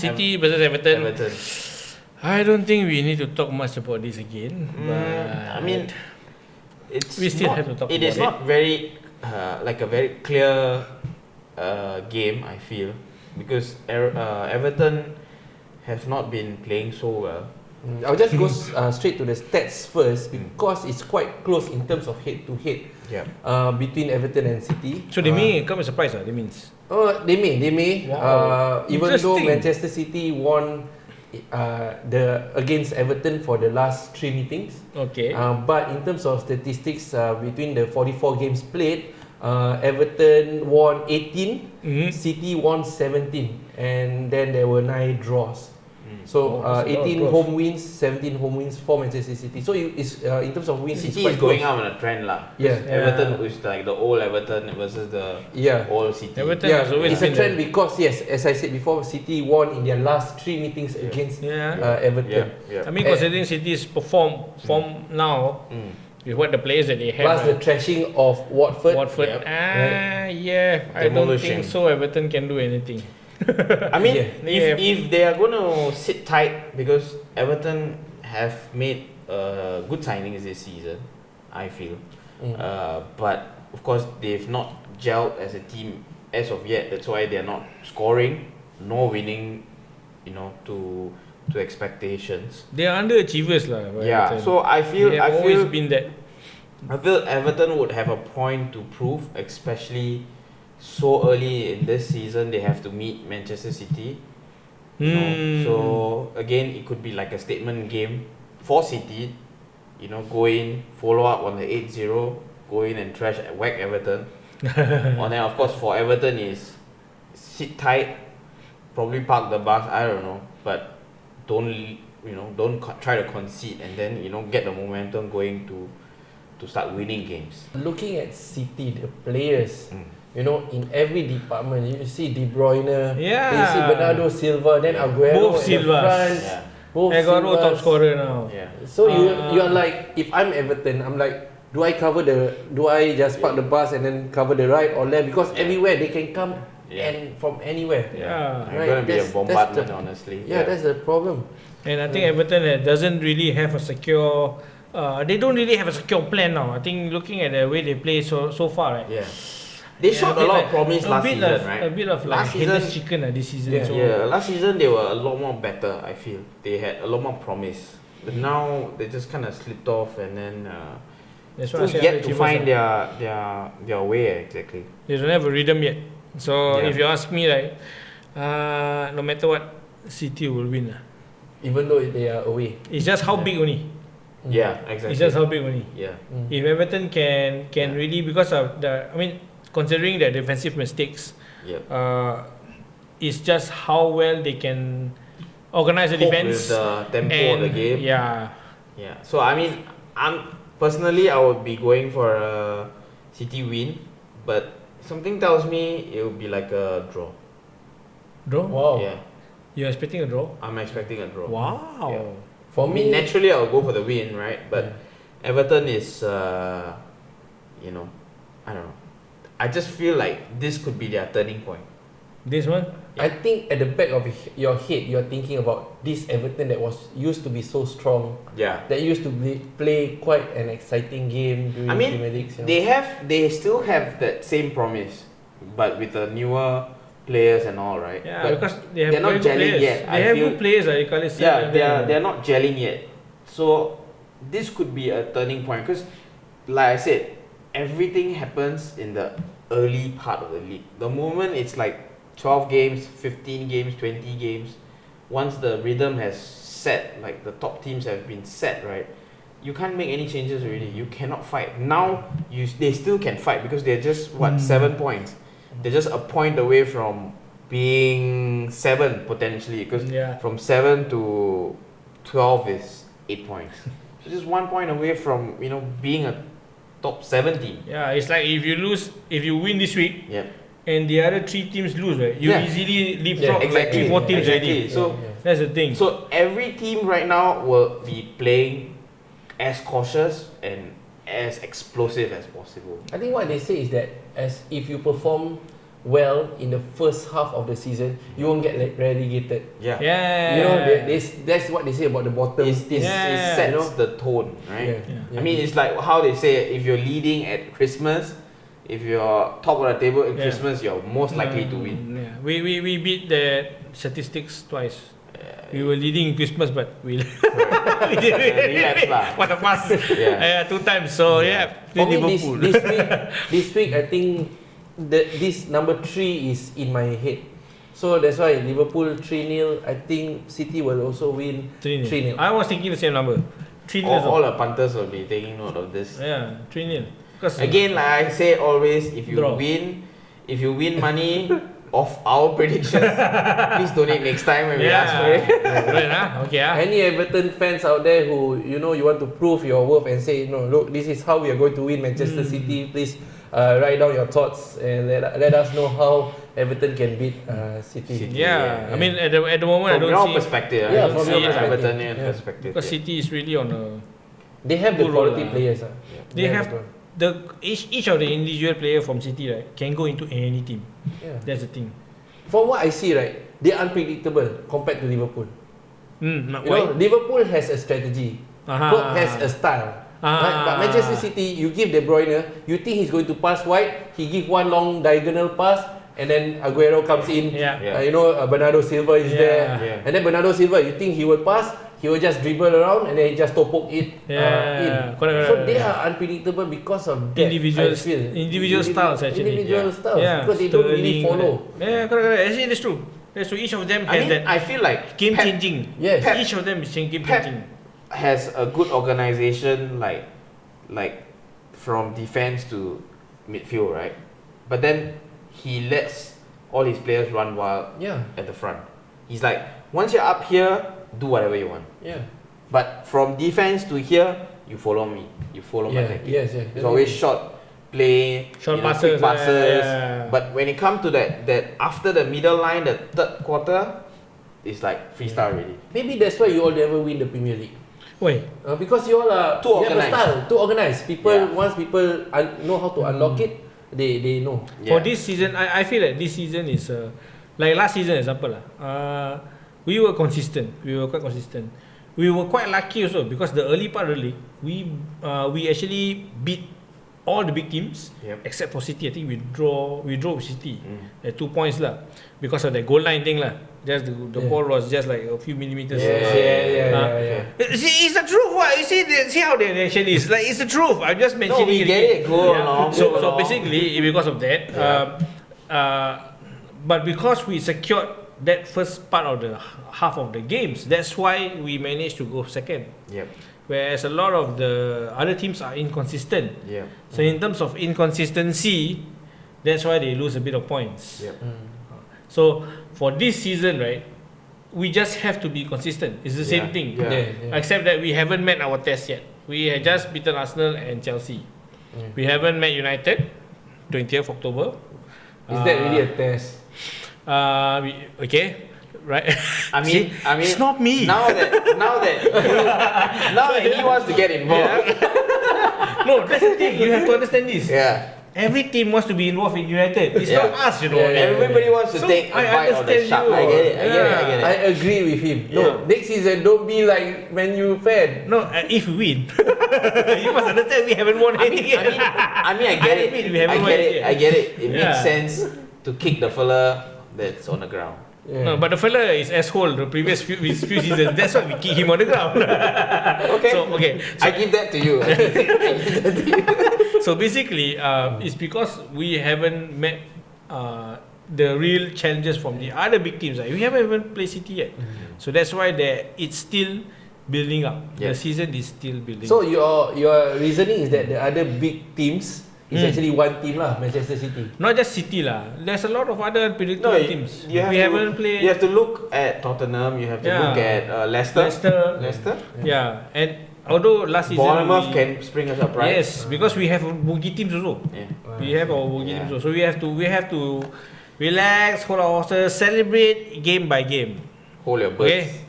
City versus Everton. Everton. I don't think we need to talk much about this again. I mean, we still have to talk it about is not very like a very clear game, I feel, because Everton have not been playing so well. I'll just go straight to the stats first because it's quite close in terms of head-to-head between Everton and City. So they may come as a surprise, that means. They may. Wow. Even though Manchester City won against Everton for the last 3 meetings. Okay. But in terms of statistics, between the 44 games played, Everton won 18, City won 17, and then there were 9 draws. So 18 home wins, 17 home wins for Manchester City. So it's in terms of wins, City it's quite is going close. out on a trend lah. Yeah. Everton is like the old Everton versus the old City. Everton has always it's a been trend because as I said before, City won in their last 3 meetings against Everton. I mean, considering City's form now, with what the players that they have, Plus the trashing of Watford. I don't think so. Everton can do anything. I mean, if they are going to sit tight, because Everton have made good signings this season, I feel. But of course, they've not gelled as a team as of yet. That's why they're not scoring nor winning, to expectations. They are underachievers lah. Yeah, so I feel always been that. I feel Everton would have a point to prove, especially so early in this season. They have to meet Manchester City. So again, it could be like a statement game for City. Go in, follow up on the 8-0, go in and whack Everton. And then of course for Everton is sit tight, probably park the bus. I don't know, but don't try to concede, and then get the momentum going to start winning games. Looking at City, the players, in every department, you see De Bruyne, you see Bernardo Silva, then Aguero Both at the front. Both Aguero top scorer now. So you are like, if I'm Everton, I'm like, do I just park the bus and then cover the right or left? Because everywhere they can come and from anywhere. It's going to be a bombardment, honestly. That's the problem. And I think Everton doesn't really have a secure. They don't really have a secure plan now. I think looking at the way they play so far, right? They showed a lot of promise last season, right? A bit of like headless chicken this season. Last season they were a lot more better. I feel they had a lot more promise, but now they just kind of slipped off, and then still yet to find their way exactly. They don't have a rhythm yet. So if you ask me, like, no matter what, City will win. Even though they are away. It's just how big only. Yeah, exactly. It's just how big only. If Everton can really, because of considering their defensive mistakes, it's just how well they can organize the defense with the tempo of the game. So I'm personally, I would be going for a City win, but something tells me it will be like a draw. Wow. You're expecting a draw? I'm expecting a draw. Wow. For me, naturally I'll go for the win, right? But Everton is, I don't know. I just feel like this could be their turning point. This one? I think at the back of your head, you're thinking about this Everton that used to be so strong. That used to play quite an exciting game during Premier League. They still have that same promise, but with the newer players and all, right? But because they're not gelling yet. They have good players, like they're not gelling yet. So this could be a turning point, because, like I said, everything happens in the early part of the league. The moment it's like 12 games, 15 games, 20 games, once the rhythm has set, like the top teams have been set, right? You can't make any changes already. You cannot fight. Now they still can fight, because they're just 7 points. They're just a point away from being 7 potentially, because from 7 to 12 is 8 points. So just 1 point away from being a top 7 team. It's like if you win this week, and the other 3 teams lose, right? You easily leapfrog like 3-4 teams already. So that's the thing. So every team right now will be playing as cautious and as explosive as possible. I think what they say is that if you perform well in the first half of the season, you won't get relegated. Yeah. You know, that's what they say about the bottom It teams. sets you know? the tone, right? Yeah. I mean, it's like how they say if you're leading at Christmas, if you're top of the table at Christmas, you're most likely to win. Yeah. We beat the statistics twice. We were leading in Christmas, but we Relapse lah. what a pass. Yeah. 2 times. So For me, Liverpool. this week, I think this number 3 is in my head. So that's why Liverpool 3-0. I think City will also win 3-0. I was thinking the same number. 3-0. All the punters will be taking note of this. Yeah, 3-0. Because Again, like I say always, if you Draw. win money of our predictions, please donate next time when we ask for it. Right, huh? Okay, Any Everton fans out there who you want to prove your worth and say, no, look, this is how we are going to win Manchester City. Please write down your thoughts and let us know how Everton can beat City. Yeah, I mean at the moment From I don't your see perspective, Yeah, I don't from see your perspective. Evertonian Yeah. perspective. because City is really on a. They have the Good role, quality players. They have each of the individual player from City, right, can go into any team. Yeah. That's the thing. From what I see, right, they're unpredictable compared to Liverpool. You Why? know, Liverpool has a strategy. Klopp has a style. Right? But Manchester City, you give De Bruyne, you think he's going to pass wide, he give one long diagonal pass, and then Aguero comes in. Yeah. Bernardo Silva is there, Yeah. and then Bernardo Silva, you think he will pass, he will just dribble around and then he just topok it in. Correct. So they are unpredictable because of that. Individual I feel. styles actually. Individual styles Yeah, because they don't really Sterling, follow. Yeah, correct. Actually, that's true. That's true. Each of them I has mean, that I feel like game Pep changing. Yes. Each of them is game Pep changing. has a good organization, like from defense to midfield, right? But then he lets all his players run wild Yeah, at the front. He's like, once you're up here, do whatever you want. yeah. But from defense to here, you follow me. You follow my tactic. Yes. It's always short play, Short quick passes, passes. yeah. But when it comes to that after the middle line, the third quarter, it's like freestyle already. Maybe that's why you all never win the Premier League. Wait. Because you all are Too you have a organised. style, too organized. People Yeah. once people know how to unlock it, they know. For this season, I feel like this season is like last season example lah. We were consistent. We were quite consistent. We were quite lucky also because the early part of the league, we actually beat all the big teams except for City. I think we draw with City at 2 points lah because of the goal line thing lah. Just the ball was just like a few millimeters. Yeah. See, it's the truth. What you see how the reaction is like. It's the truth. I'm just mentioning. we get it. Go along. So go along. basically, because of that, but because we secured that first part of the half of the games, that's why we managed to go second. Yep. Whereas a lot of the other teams are inconsistent. Yep. So in terms of inconsistency, that's why they lose a bit of points. Yep. So for this season, right, we just have to be consistent. It's the same thing. Yeah. Except that we haven't met our test yet. We had just beaten Arsenal and Chelsea. We haven't met United, 20th October. Is that really a test? Okay, right. I mean, it's not me. Now that he wants to get involved. No, that's the thing. You have to understand this. Yeah. Every team wants to be involved in United. It's Yeah. not us, you know. Everybody wants to So, take a I bite of the understand shark. you. I get it. I agree with him. No, next season don't be like Man U fan. No, if we win, you must understand we haven't won anything yet. I get it. admit we haven't won it yet. I get it. It Yeah. makes sense to kick the fella that's on the ground. No, but the fella is asshole the previous few seasons. That's why we kick him on the ground. Okay. So I give that to you. So basically, it's because we haven't met the real challenges from the other big teams. We haven't even played City yet. So that's why it's still building up. The season is still building So up. your reasoning is that the other big teams is actually one team lah, Manchester City. Not just City lah. There's a lot of other unpredictable teams. We haven't played. You have to look at Tottenham. You have to look at Leicester. Leicester. Yeah, and although last season Bournemouth can spring us up, right? Yes, because we have boogie teams also. Yeah. We have our boogie teams also. So we have to relax, hold our horses, celebrate game by game. Hold your birds. Okay.